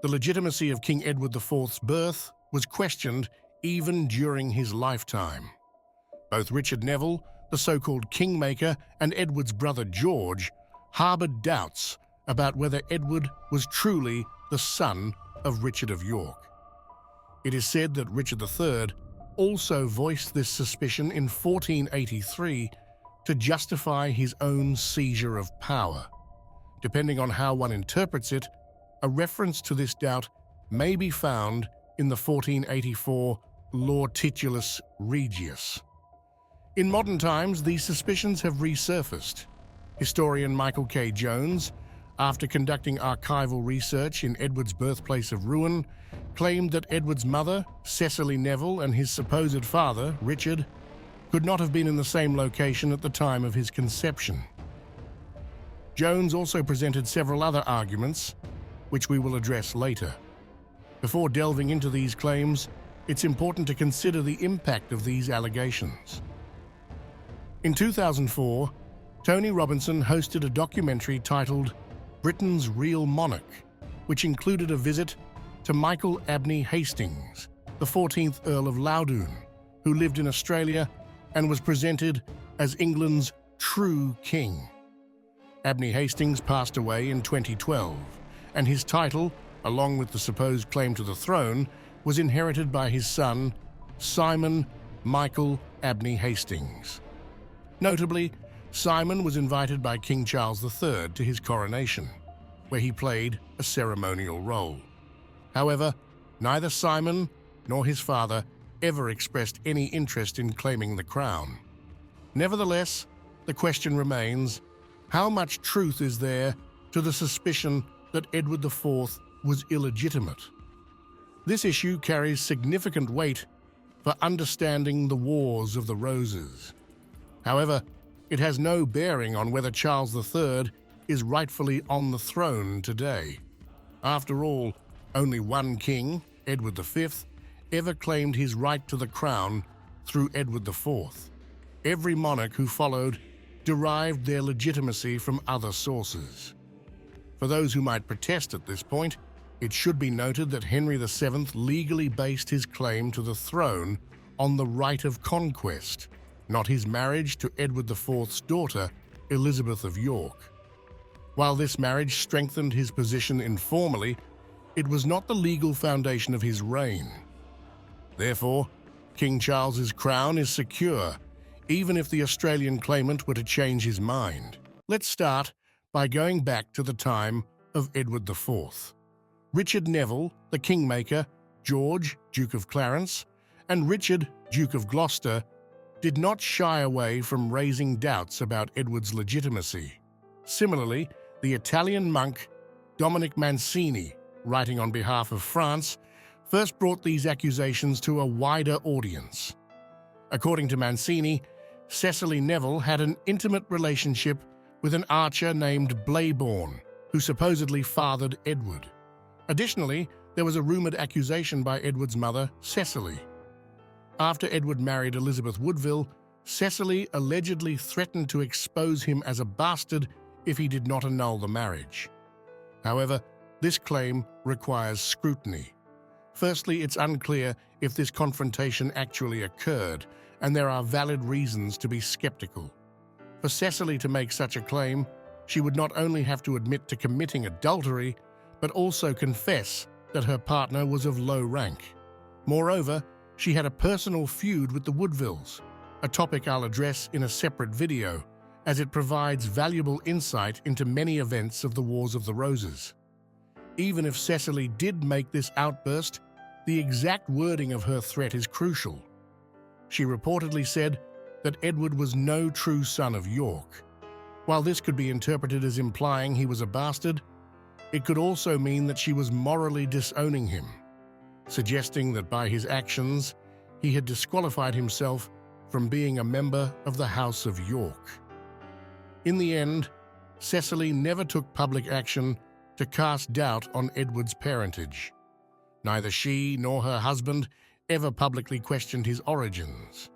The legitimacy of King Edward IV's birth was questioned even during his lifetime. Both Richard Neville, the so-called kingmaker, and Edward's brother George harbored doubts about whether Edward was truly the son of Richard of York. It is said that Richard III also voiced this suspicion in 1483 to justify his own seizure of power. Depending on how one interprets it, a reference to this doubt may be found in the 1484 Law Titulus Regius. In modern times, these suspicions have resurfaced. Historian Michael K. Jones, after conducting archival research in Edward's birthplace of Rouen, claimed that Edward's mother, Cecily Neville, and his supposed father, Richard, could not have been in the same location at the time of his conception. Jones also presented several other arguments, which we will address later. Before delving into these claims, it's important to consider the impact of these allegations. In 2004, Tony Robinson hosted a documentary titled Britain's Real Monarch, which included a visit to Michael Abney Hastings, the 14th Earl of Loudoun, who lived in Australia and was presented as England's true king. Abney Hastings passed away in 2012, and his title, along with the supposed claim to the throne, was inherited by his son, Simon Michael Abney Hastings. Notably, Simon was invited by King Charles III to his coronation, where he played a ceremonial role. However, neither Simon nor his father ever expressed any interest in claiming the crown. Nevertheless, the question remains, how much truth is there to the suspicion that Edward IV was illegitimate? This issue carries significant weight for understanding the Wars of the Roses. However, it has no bearing on whether Charles III is rightfully on the throne today. After all, only one king, Edward V, ever claimed his right to the crown through Edward IV. Every monarch who followed derived their legitimacy from other sources. For those who might protest at this point, it should be noted that Henry VII legally based his claim to the throne on the right of conquest, not his marriage to Edward IV's daughter, Elizabeth of York. While this marriage strengthened his position informally, it was not the legal foundation of his reign. Therefore, King Charles's crown is secure, even if the Australian claimant were to change his mind. Let's start by going back to the time of Edward IV. Richard Neville, the kingmaker, George, Duke of Clarence, and Richard, Duke of Gloucester, did not shy away from raising doubts about Edward's legitimacy. Similarly, the Italian monk Dominic Mancini, writing on behalf of France, first brought these accusations to a wider audience. According to Mancini, Cecily Neville had an intimate relationship with an archer named Blayborn, who supposedly fathered Edward. Additionally, there was a rumored accusation by Edward's mother, Cecily. After Edward married Elizabeth Woodville, Cecily allegedly threatened to expose him as a bastard if he did not annul the marriage. However, this claim requires scrutiny. Firstly, it's unclear if this confrontation actually occurred, and there are valid reasons to be skeptical. For Cecily to make such a claim, she would not only have to admit to committing adultery, but also confess that her partner was of low rank. Moreover, she had a personal feud with the Woodvilles, a topic I'll address in a separate video, as it provides valuable insight into many events of the Wars of the Roses. Even if Cecily did make this outburst, the exact wording of her threat is crucial. She reportedly said that Edward was no true son of York. While this could be interpreted as implying he was a bastard, it could also mean that she was morally disowning him, suggesting that by his actions, he had disqualified himself from being a member of the House of York. In the end, Cecily never took public action to cast doubt on Edward's parentage. Neither she nor her husband ever publicly questioned his origins.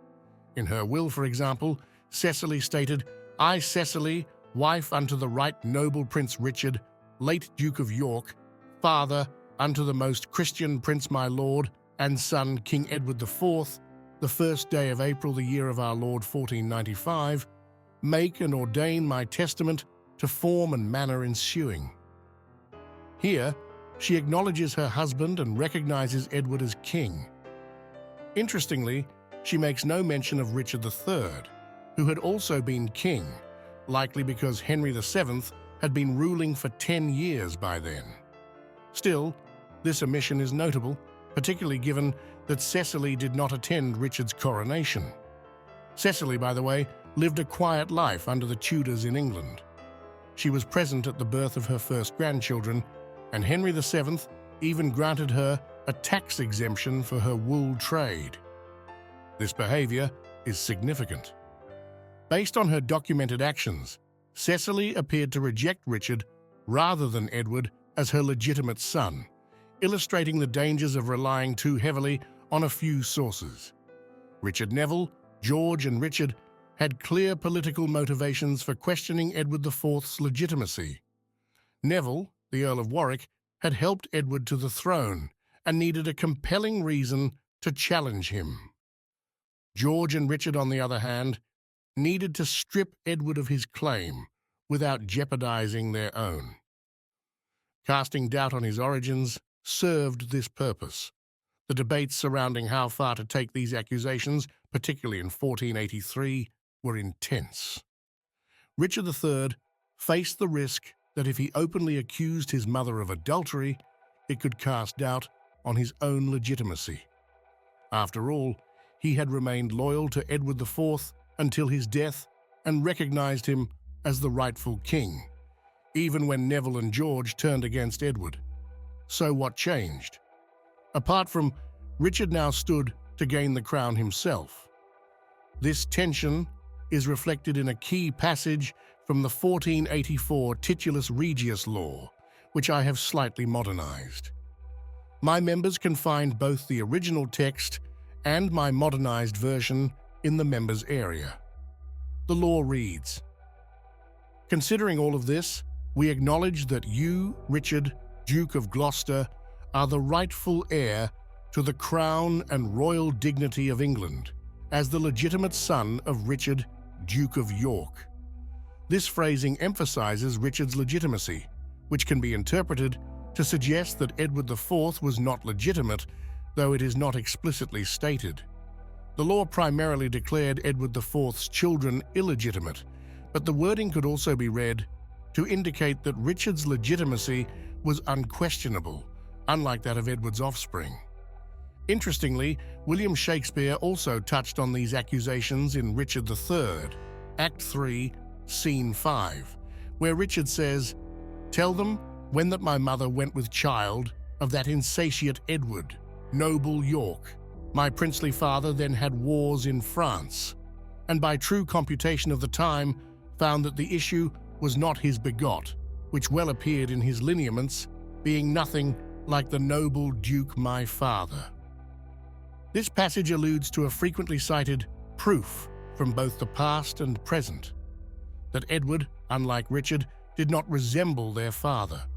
In her will, for example, Cecily stated, "I, Cecily, wife unto the right noble Prince Richard, late Duke of York, father Unto the most Christian Prince my Lord, and son King Edward IV, the 1st day of April, the year of our Lord 1495, make and ordain my testament to form and manner ensuing. Here, she acknowledges her husband and recognizes Edward as king. Interestingly, she makes no mention of Richard III, who had also been king, likely because Henry VII had been ruling for 10 years by then. Still, this omission is notable, particularly given that Cecily did not attend Richard's coronation. Cecily, by the way, lived a quiet life under the Tudors in England. She was present at the birth of her first grandchildren, and Henry VII even granted her a tax exemption for her wool trade. This behavior is significant. Based on her documented actions, Cecily appeared to reject Richard rather than Edward as her legitimate son, illustrating the dangers of relying too heavily on a few sources. Richard Neville, George, and Richard had clear political motivations for questioning Edward IV's legitimacy. Neville, the Earl of Warwick, had helped Edward to the throne and needed a compelling reason to challenge him. George and Richard, on the other hand, needed to strip Edward of his claim without jeopardizing their own. Casting doubt on his origins served this purpose. The debates surrounding how far to take these accusations, particularly in 1483, were intense. Richard III faced the risk that if he openly accused his mother of adultery, it could cast doubt on his own legitimacy. After all, he had remained loyal to Edward IV until his death and recognized him as the rightful king, even when Neville and George turned against Edward. So what changed? Apart from Richard now stood to gain the crown himself. This tension is reflected in a key passage from the 1484 Titulus Regius law, which I have slightly modernized. My members can find both the original text and my modernized version in the members area. The law reads, "Considering all of this, we acknowledge that you, Richard, Duke of Gloucester, are the rightful heir to the crown and royal dignity of England as the legitimate son of Richard, Duke of York." This phrasing emphasizes Richard's legitimacy, which can be interpreted to suggest that Edward IV was not legitimate, though it is not explicitly stated. The law primarily declared Edward IV's children illegitimate, but the wording could also be read to indicate that Richard's legitimacy was unquestionable, unlike that of Edward's offspring. Interestingly, William Shakespeare also touched on these accusations in Richard III, Act 3, Scene 5, where Richard says, "Tell them, when that my mother went with child, of that insatiate Edward, noble York. My princely father then had wars in France, and by true computation of the time found that the issue was not his begot, which well appeared in his lineaments, being nothing like the noble Duke my father." This passage alludes to a frequently cited proof from both the past and present, that Edward, unlike Richard, did not resemble their father.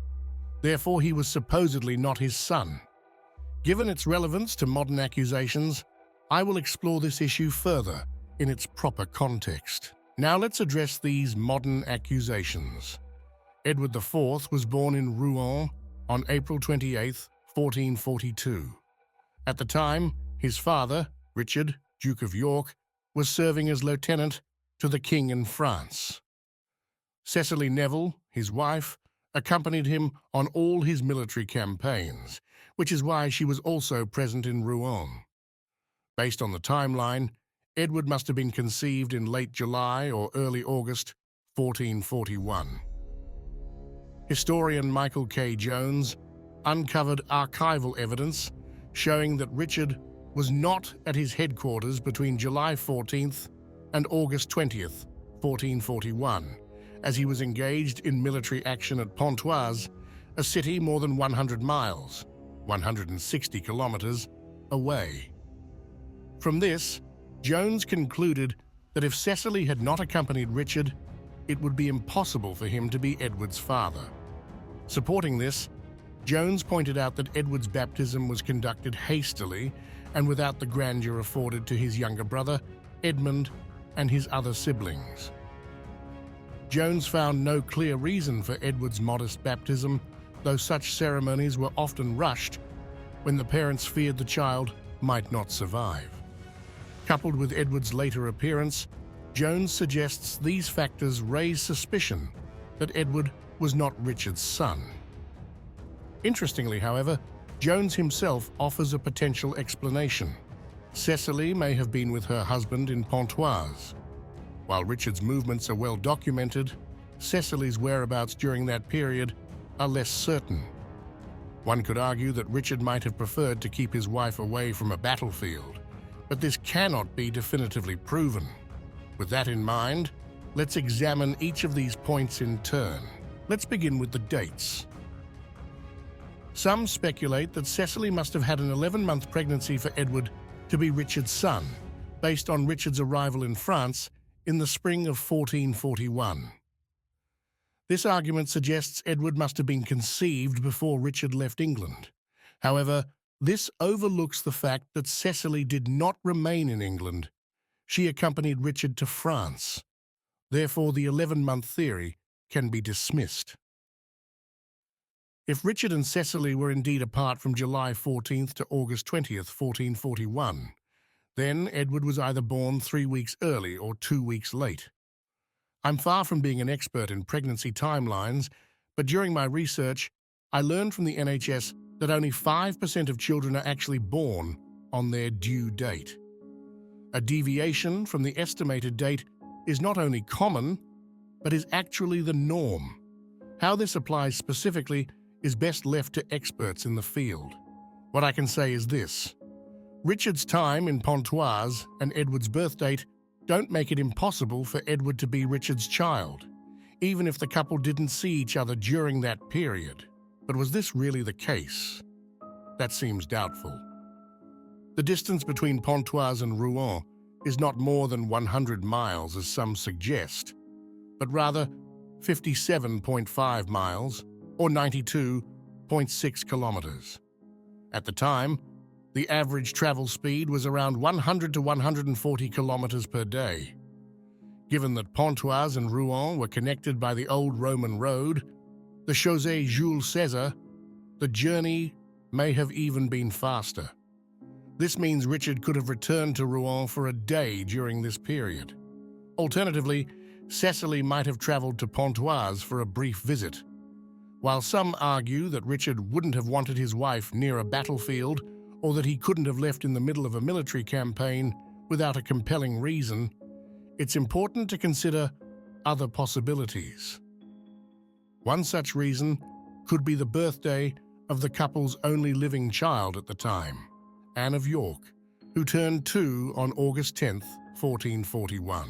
Therefore, he was supposedly not his son. Given its relevance to modern accusations, I will explore this issue further in its proper context. Now let's address these modern accusations. Edward IV was born in Rouen on April 28, 1442. At the time, his father, Richard, Duke of York, was serving as lieutenant to the king in France. Cecily Neville, his wife, accompanied him on all his military campaigns, which is why she was also present in Rouen. Based on the timeline, Edward must have been conceived in late July or early August 1441. Historian Michael K. Jones uncovered archival evidence showing that Richard was not at his headquarters between July 14th and August 20th, 1441, as he was engaged in military action at Pontoise, a city more than 100 miles, 160 kilometers, away. From this, Jones concluded that if Cecily had not accompanied Richard, it would be impossible for him to be Edward's father. Supporting this, Jones pointed out that Edward's baptism was conducted hastily and without the grandeur afforded to his younger brother, Edmund, and his other siblings. Jones found no clear reason for Edward's modest baptism, though such ceremonies were often rushed when the parents feared the child might not survive. Coupled with Edward's later appearance, Jones suggests these factors raise suspicion that Edward was not Richard's son. Interestingly, however, Jones himself offers a potential explanation. Cecily may have been with her husband in Pontoise. While Richard's movements are well documented, Cecily's whereabouts during that period are less certain. One could argue that Richard might have preferred to keep his wife away from a battlefield, but this cannot be definitively proven. With that in mind, let's examine each of these points in turn. Let's begin with the dates. Some speculate that Cecily must have had an 11-month pregnancy for Edward to be Richard's son, based on Richard's arrival in France in the spring of 1441. This argument suggests Edward must have been conceived before Richard left England. However, this overlooks the fact that Cecily did not remain in England. She accompanied Richard to France. Therefore, the 11-month theory can be dismissed. If Richard and Cecily were indeed apart from July 14th to August 20th, 1441, then Edward was either born 3 weeks early or 2 weeks late. I'm far from being an expert in pregnancy timelines, but during my research, I learned from the NHS that only 5% of children are actually born on their due date. A deviation from the estimated date is not only common, but is actually the norm. How this applies specifically is best left to experts in the field. What I can say is this: Richard's time in Pontoise and Edward's birth date don't make it impossible for Edward to be Richard's child, even if the couple didn't see each other during that period. But was this really the case? That seems doubtful. The distance between Pontoise and Rouen is not more than 100 miles, as some suggest, but rather 57.5 miles or 92.6 kilometers. At the time, the average travel speed was around 100 to 140 kilometers per day. Given that Pontoise and Rouen were connected by the old Roman road, the Chaussée Jules César, the journey may have even been faster. This means Richard could have returned to Rouen for a day during this period. Alternatively, Cecily might have traveled to Pontoise for a brief visit. While some argue that Richard wouldn't have wanted his wife near a battlefield, or that he couldn't have left in the middle of a military campaign without a compelling reason, it's important to consider other possibilities. One such reason could be the birthday of the couple's only living child at the time, Anne of York, who turned 2 on August 10th, 1441.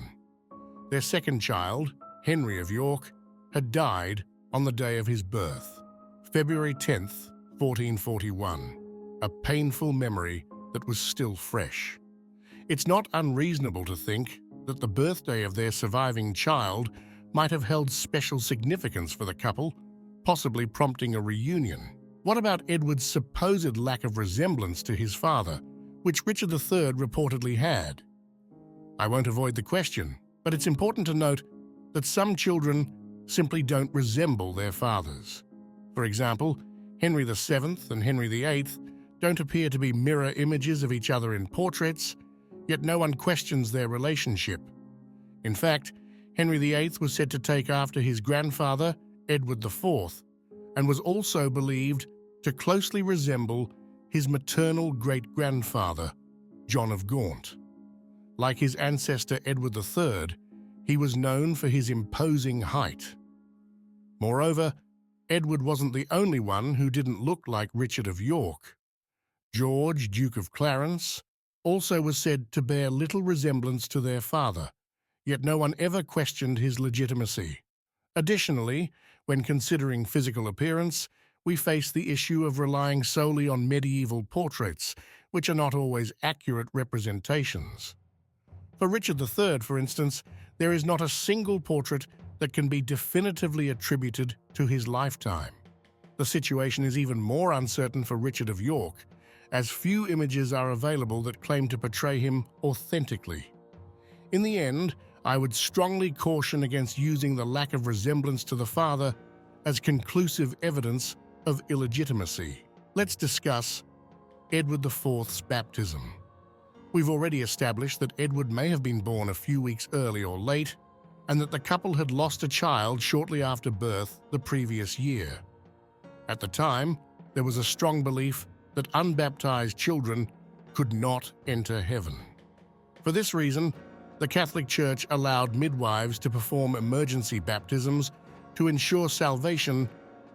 Their second child, Henry of York, had died on the day of his birth, February 10th, 1441, a painful memory that was still fresh. It's not unreasonable to think that the birthday of their surviving child might have held special significance for the couple, possibly prompting a reunion. What about Edward's supposed lack of resemblance to his father, which Richard III reportedly had? I won't avoid the question, but it's important to note that some children simply don't resemble their fathers. For example, Henry VII and Henry VIII don't appear to be mirror images of each other in portraits, yet no one questions their relationship. In fact, Henry VIII was said to take after his grandfather, Edward IV, and was also believed to closely resemble his maternal great-grandfather, John of Gaunt. Like his ancestor Edward III, he was known for his imposing height. Moreover, Edward wasn't the only one who didn't look like Richard of York. George, Duke of Clarence, also was said to bear little resemblance to their father, yet no one ever questioned his legitimacy. Additionally, when considering physical appearance, we face the issue of relying solely on medieval portraits, which are not always accurate representations. For Richard III, for instance, there is not a single portrait that can be definitively attributed to his lifetime. The situation is even more uncertain for Richard of York, as few images are available that claim to portray him authentically. In the end, I would strongly caution against using the lack of resemblance to the father as conclusive evidence of illegitimacy. Let's discuss Edward IV's baptism. We've already established that Edward may have been born a few weeks early or late, and that the couple had lost a child shortly after birth the previous year. At the time, there was a strong belief that unbaptized children could not enter heaven. For this reason, the Catholic Church allowed midwives to perform emergency baptisms to ensure salvation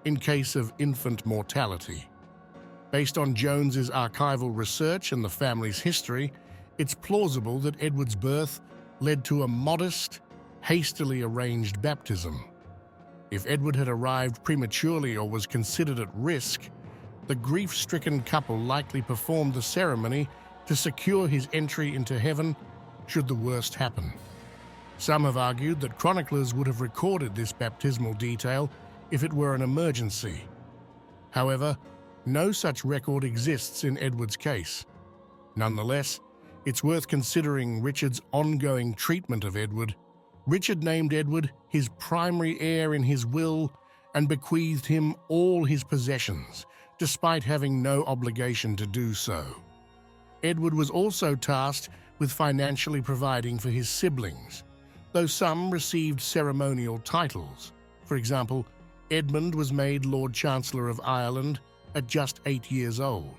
in case of infant mortality. Based on Jones's archival research and the family's history, it's plausible that Edward's birth led to a modest, hastily arranged baptism. If Edward had arrived prematurely or was considered at risk, the grief-stricken couple likely performed the ceremony to secure his entry into heaven should the worst happen. Some have argued that chroniclers would have recorded this baptismal detail if it were an emergency. However, no such record exists in Edward's case. Nonetheless, it's worth considering Richard's ongoing treatment of Edward. Richard named Edward his primary heir in his will and bequeathed him all his possessions, despite having no obligation to do so. Edward was also tasked with financially providing for his siblings, though some received ceremonial titles. For example, Edmund was made Lord Chancellor of Ireland at just 8 years old.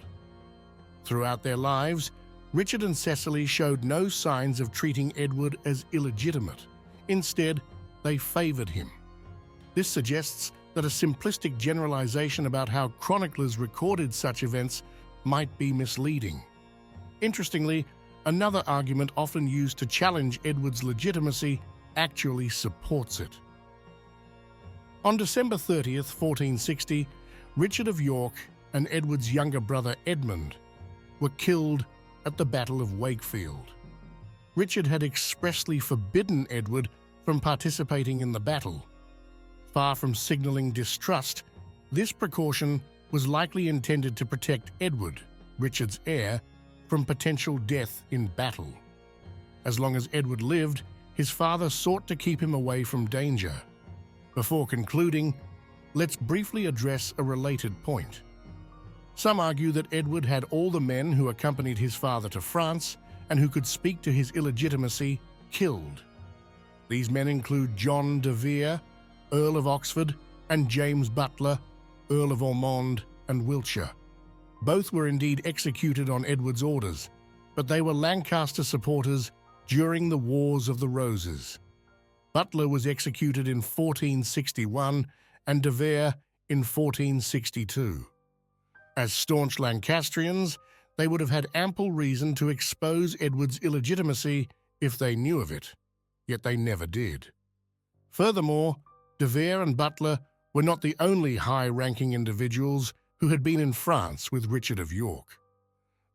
Throughout their lives, Richard and Cecily showed no signs of treating Edward as illegitimate. Instead, they favored him. This suggests that a simplistic generalization about how chroniclers recorded such events might be misleading. Interestingly, another argument often used to challenge Edward's legitimacy actually supports it. On December 30th, 1460, Richard of York and Edward's younger brother Edmund were killed at the Battle of Wakefield. Richard had expressly forbidden Edward from participating in the battle. Far from signaling distrust, this precaution was likely intended to protect Edward, Richard's heir, from potential death in battle. As long as Edward lived, his father sought to keep him away from danger. Before concluding, let's briefly address a related point. Some argue that Edward had all the men who accompanied his father to France and who could speak to his illegitimacy killed. These men include John de Vere, Earl of Oxford, and James Butler, Earl of Ormond and Wiltshire. Both were indeed executed on Edward's orders, but they were Lancaster supporters during the Wars of the Roses. Butler was executed in 1461 and de Vere in 1462. As staunch Lancastrians, they would have had ample reason to expose Edward's illegitimacy if they knew of it, yet they never did. Furthermore, de Vere and Butler were not the only high-ranking individuals who had been in France with Richard of York.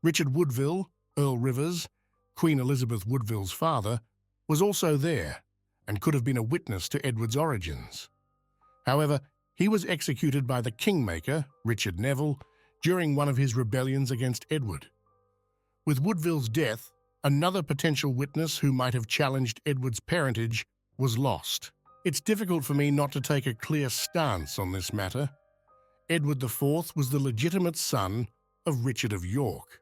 Richard Woodville, Earl Rivers, Queen Elizabeth Woodville's father, was also there and could have been a witness to Edward's origins. However, he was executed by the kingmaker, Richard Neville, during one of his rebellions against Edward. With Woodville's death, another potential witness who might have challenged Edward's parentage was lost. It's difficult for me not to take a clear stance on this matter. Edward IV was the legitimate son of Richard of York.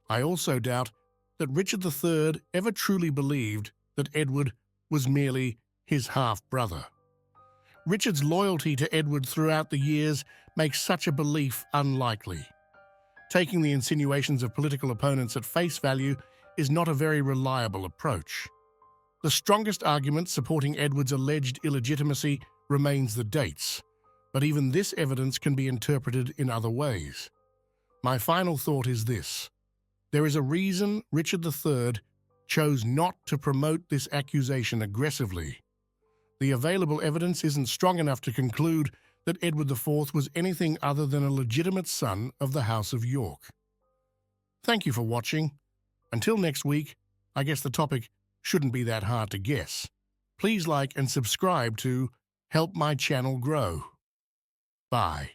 I also doubt that Richard III ever truly believed that Edward was merely his half-brother. Richard's loyalty to Edward throughout the years makes such a belief unlikely. Taking the insinuations of political opponents at face value is not a very reliable approach. The strongest argument supporting Edward's alleged illegitimacy remains the dates, but even this evidence can be interpreted in other ways. My final thought is this: there is a reason Richard III chose not to promote this accusation aggressively. The available evidence isn't strong enough to conclude that Edward IV was anything other than a legitimate son of the House of York. Thank you for watching. Until next week, I guess the topic shouldn't be that hard to guess. Please like and subscribe to help my channel grow. Bye.